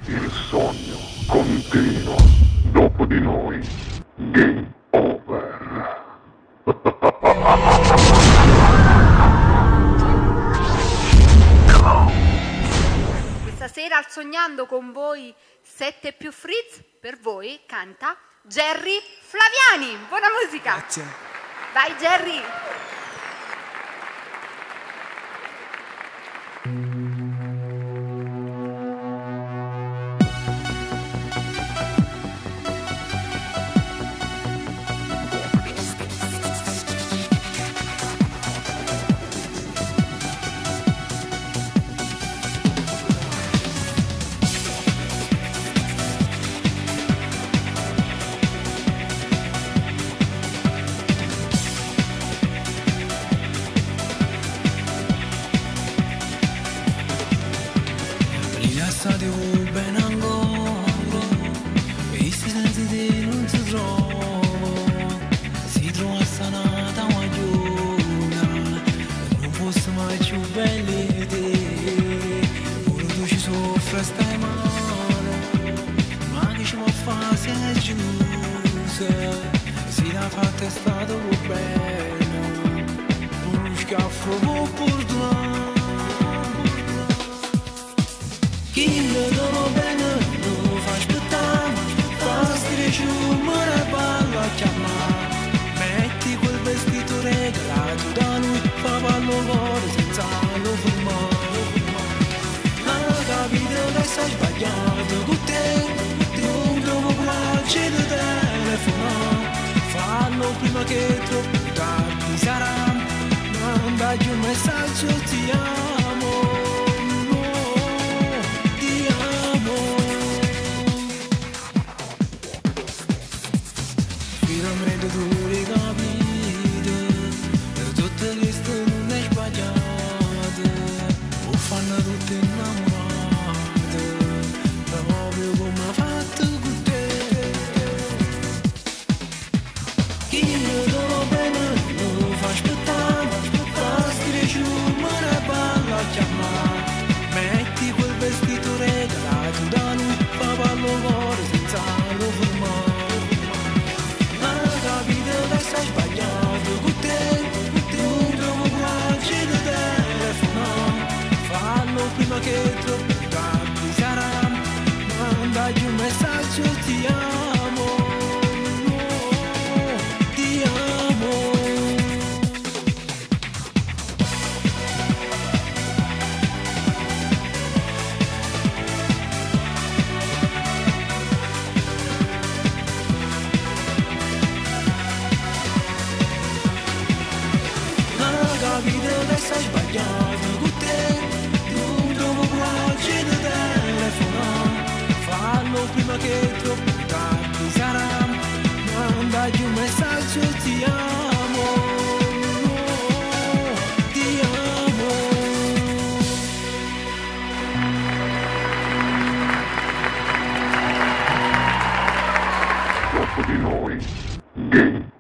Il sogno continua. Dopo di noi, game over. Questa sera al Sognando con voi 7 più Fritz, per voi canta Jerry Flaviani. Buona musica. Grazie. Vai Jerry. Stadio ben ancora e si sente di non si trova sanata magliona non fosse mai più belle di te pure tu ci soffre stai male ma che ci può fare se è giusto si la fatta è stato bene un schiaffo può perdonare. Chi lo dono bene lo fa aspettare, fa strisce umore e ballo a chiamare. Metti quel vestito regalato da lui, fa ballo cuore senza lo fermare. Ma capito che sei sbagliato con te, non trovo piace di telefonare. Fallo prima che troppo tardi sarà, mandagli un messaggio ti amo. Finalmente tu hai capito che tutte queste non è sbagliate o fanno tutte innamorate proprio come ha fatto con te. Chi lo dono bene lo fa aspettare, fa strisce umore e balla a chiamare. Metti quel vestito regalato da lui, fa ballo cuore senza lo fermare. Sei sbagliato con te, non trovo piace di telefonare. Fallo prima che troppo tardi sarà, mandagli un messaggio ti amo, ti amo. Capito che sei sbagliato con te, non trovo piace di telefonare. Fallo prima che troppo tardi sarà, mandagli un messaggio ti amo, ti amo. Dopo di noi, game